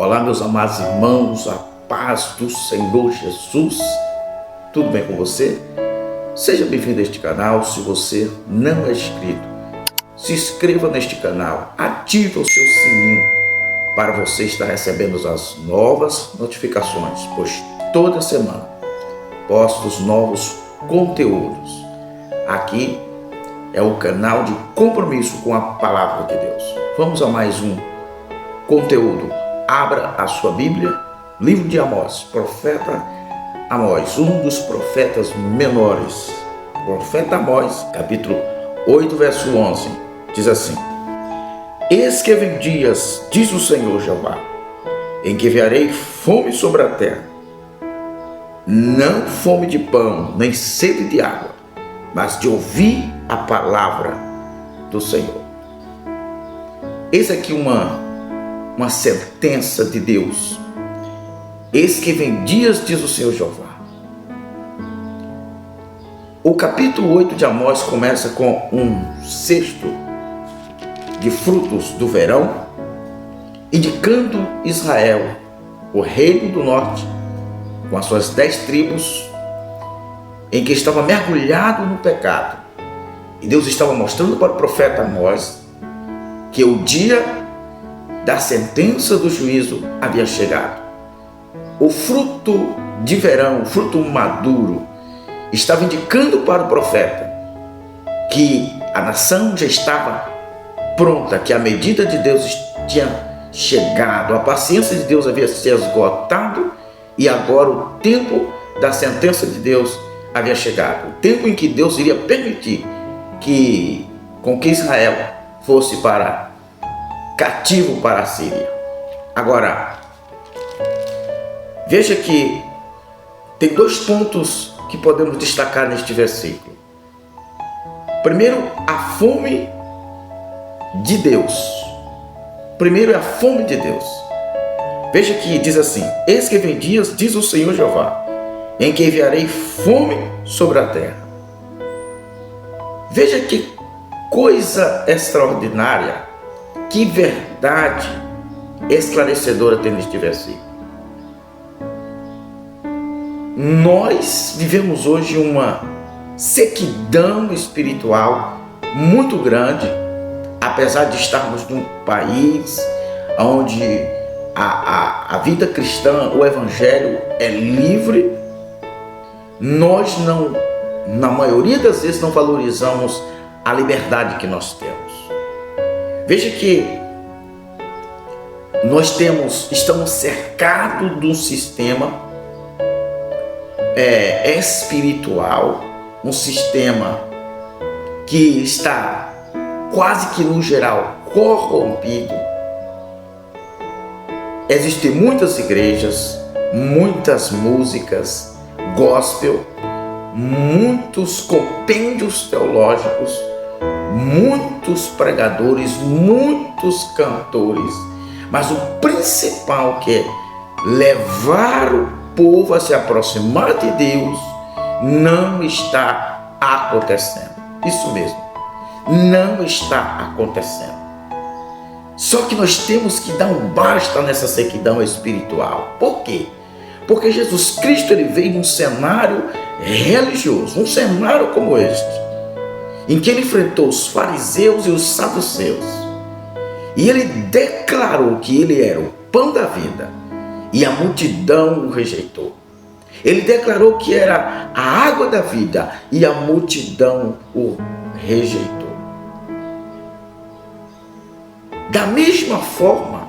Olá, meus amados irmãos, a paz do Senhor Jesus. Tudo bem com você? Seja bem-vindo a este canal. Se você não é inscrito, se inscreva neste canal, ative o seu sininho para você estar recebendo as novas notificações, pois toda semana posto os novos conteúdos. Aqui é o canal de compromisso com a palavra de Deus. Vamos a mais um conteúdo. Abra a sua Bíblia, livro de Amós, profeta Amós, um dos profetas menores. Profeta Amós, capítulo 8, verso 11, diz assim: Eis que vem dias, diz o Senhor Jeová, em que enviarei fome sobre a terra, não fome de pão, nem sede de água, mas de ouvir a palavra do Senhor. Eis aqui uma sentença de Deus. Eis que vem dias, diz o Senhor Jeová. O capítulo 8 de Amós começa com um cesto de frutos do verão, indicando Israel, o reino do norte, com as suas 10 tribos, em que estava mergulhado no pecado. E Deus estava mostrando para o profeta Amós que o dia da sentença do juízo havia chegado. O fruto de verão, o fruto maduro, estava indicando para o profeta que a nação já estava pronta, que a medida de Deus tinha chegado, a paciência de Deus havia se esgotado e agora o tempo da sentença de Deus havia chegado. O tempo em que Deus iria permitir que Israel fosse cativo para a Síria. Agora, veja que tem 2 pontos que podemos destacar neste versículo. Primeiro, a fome de Deus. Primeiro é a fome de Deus. Veja que diz assim: Eis que vem dias, diz o Senhor Jeová, em que enviarei fome sobre a terra. Veja que coisa extraordinária, que verdade esclarecedora tem neste versículo. Nós vivemos hoje uma sequidão espiritual muito grande, apesar de estarmos num país onde a vida cristã, o evangelho é livre. Nós não, na maioria das vezes, não valorizamos a liberdade que nós temos. Veja que estamos cercados de um sistema espiritual, um sistema que está quase que no geral corrompido. Existem muitas igrejas, muitas músicas gospel, muitos compêndios teológicos, muitos pregadores, muitos cantores, mas o principal, que é levar o povo a se aproximar de Deus, não está acontecendo. Isso mesmo, não está acontecendo. Só que nós temos que dar um basta nessa sequidão espiritual. Por quê? Porque Jesus Cristo, ele veio num cenário religioso, um cenário como este, em que ele enfrentou os fariseus e os saduceus, e ele declarou que ele era o pão da vida, e a multidão o rejeitou. Ele declarou que era a água da vida, e a multidão o rejeitou. Da mesma forma,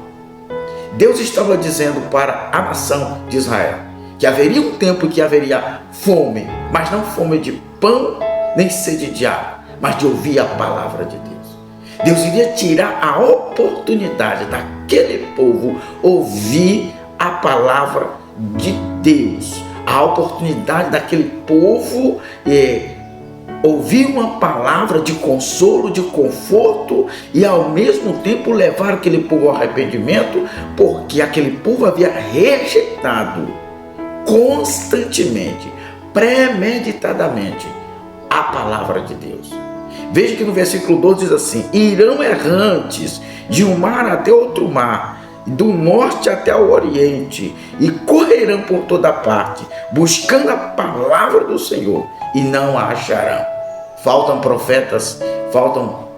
Deus estava dizendo para a nação de Israel que haveria um tempo em que haveria fome, mas não fome de pão, nem sede de água, mas de ouvir a palavra de Deus. Deus iria tirar a oportunidade daquele povo ouvir a palavra de Deus, a oportunidade daquele povo ouvir uma palavra de consolo, de conforto, e ao mesmo tempo levar aquele povo ao arrependimento, porque aquele povo havia rejeitado constantemente, premeditadamente, a palavra de Deus. Veja que no versículo 12 diz assim: irão errantes de um mar até outro mar, do norte até o oriente, e correrão por toda parte, buscando a palavra do Senhor, e não a acharão. Faltam profetas, faltam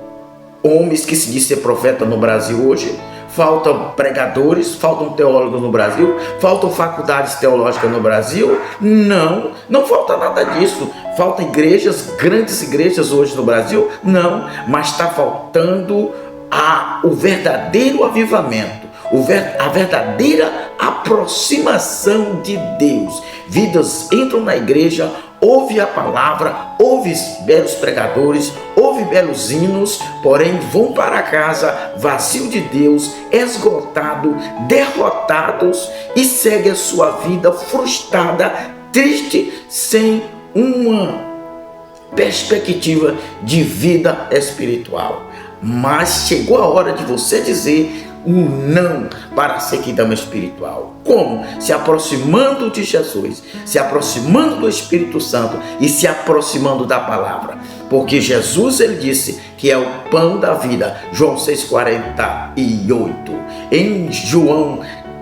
homens que se diz ser profeta no Brasil hoje, faltam pregadores, faltam teólogos no Brasil, faltam faculdades teológicas no Brasil. Não falta nada disso. Faltam igrejas, grandes igrejas hoje no Brasil? Não, mas está faltando o verdadeiro avivamento, a verdadeira aproximação de Deus. Vidas entram na igreja, ouve a palavra, ouve belos pregadores, ouve belos hinos, porém vão para casa vazio de Deus, esgotado, derrotados, e segue a sua vida frustrada, triste, sem uma perspectiva de vida espiritual. Mas chegou a hora de você dizer um não para a sequidão espiritual. Como? Se aproximando de Jesus, se aproximando do Espírito Santo e se aproximando da palavra. Porque Jesus, ele disse que é o pão da vida. João 6,48. Em João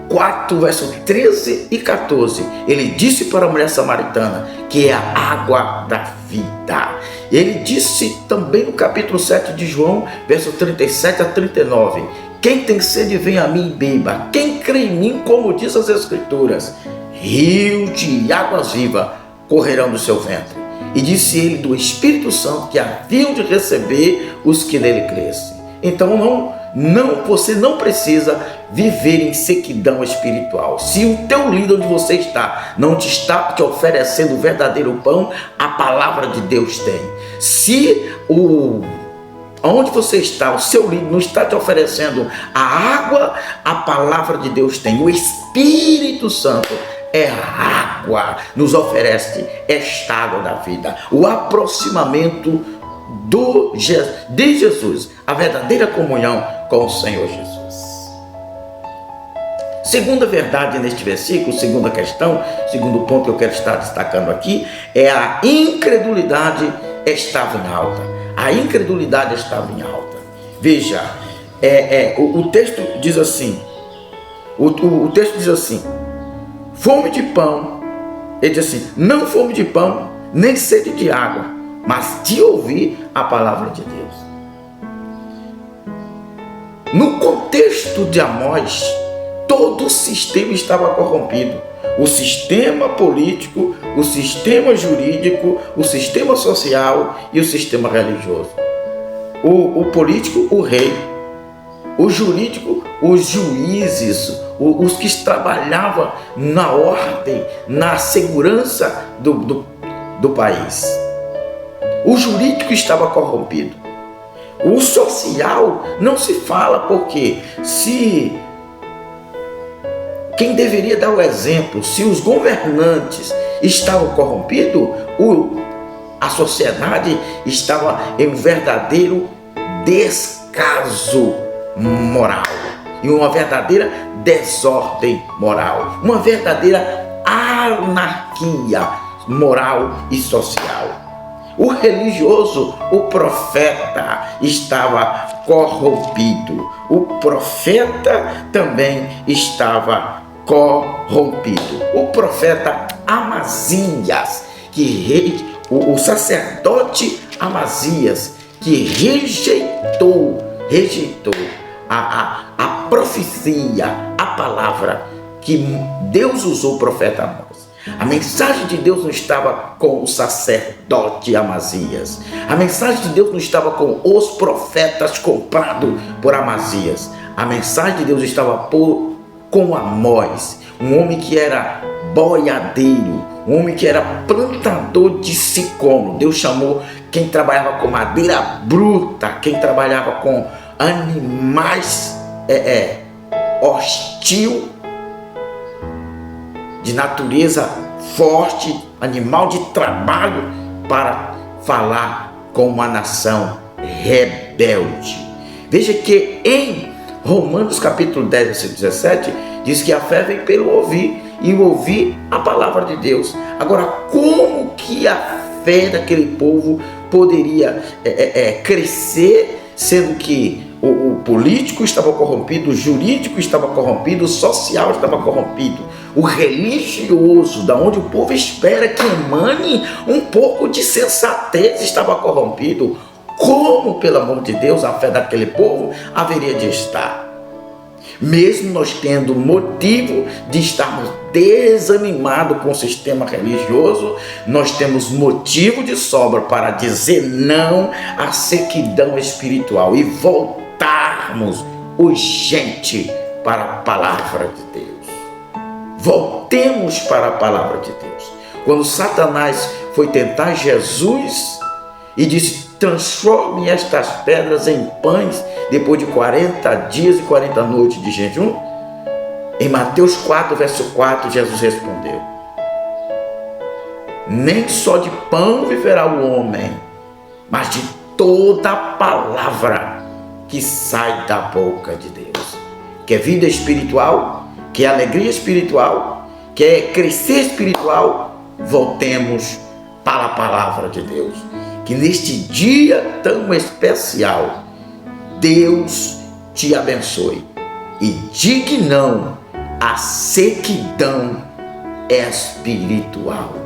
4, verso 13 e 14, ele disse para a mulher samaritana que é a água da vida. Ele disse também no capítulo 7 de João, verso 37 a 39, quem tem sede, vem a mim e beba. Quem crê em mim, como diz as Escrituras, rio de águas vivas correrão do seu ventre. E disse ele do Espírito Santo que haviam de receber os que nele crescem. Então você não precisa viver em sequidão espiritual. Se o teu líder onde você está não está te oferecendo o verdadeiro pão, a palavra de Deus tem. Se onde você está, o seu líder não está te oferecendo a água, a palavra de Deus tem. O Espírito Santo é a água, nos oferece esta água da vida. O aproximamento de Jesus, a verdadeira comunhão com o Senhor Jesus. Segunda verdade neste versículo, segunda questão, segundo ponto que eu quero estar destacando aqui, é a incredulidade estava em alta. A incredulidade estava em alta. Veja, o texto diz assim, o texto diz assim, fome de pão, ele diz assim, não fome de pão, nem sede de água, mas de ouvir a palavra de Deus. No contexto de Amós, todo o sistema estava corrompido. O sistema político, o sistema jurídico, o sistema social e o sistema religioso. O político, o rei. O jurídico, os juízes, os que trabalhavam na ordem, na segurança do país. O jurídico estava corrompido. O social não se fala, porque se quem deveria dar o exemplo, se os governantes estavam corrompidos, a sociedade estava em um verdadeiro descaso moral e uma verdadeira desordem moral, uma verdadeira anarquia moral e social. O religioso, o profeta, estava corrompido. O profeta também estava corrompido. O profeta Amazias, o sacerdote Amazias, que rejeitou a profecia, a palavra que Deus usou o profeta Amós. A mensagem de Deus não estava com o sacerdote Amazias. A mensagem de Deus não estava com os profetas comprados por Amazias. A mensagem de Deus estava com Amós, um homem que era boiadeiro, um homem que era plantador de sicômoro. Deus chamou quem trabalhava com madeira bruta, quem trabalhava com animais hostil, de natureza forte, animal de trabalho, para falar com uma nação rebelde. Veja que em Romanos capítulo 10, versículo 17, diz que a fé vem pelo ouvir, e ouvir a palavra de Deus. Agora, como que a fé daquele povo poderia crescer, sendo que O político estava corrompido, o jurídico estava corrompido, o social estava corrompido. O religioso, da onde o povo espera que emane um pouco de sensatez, estava corrompido. Como, pelo amor de Deus, a fé daquele povo haveria de estar? Mesmo nós tendo motivo de estarmos desanimados com o sistema religioso, nós temos motivo de sobra para dizer não à sequidão espiritual e voltarmos urgente para a palavra de Deus. Voltemos para a palavra de Deus. Quando Satanás foi tentar Jesus e disse: transforme estas pedras em pães, depois de 40 dias e 40 noites de jejum, em Mateus 4, verso 4, Jesus respondeu: nem só de pão viverá o homem, mas de toda a palavra que sai da boca de Deus. Quer vida espiritual? Quer alegria espiritual? Quer crescer espiritual? Voltemos para a palavra de Deus. Que neste dia tão especial, Deus te abençoe e diga não à sequidão espiritual.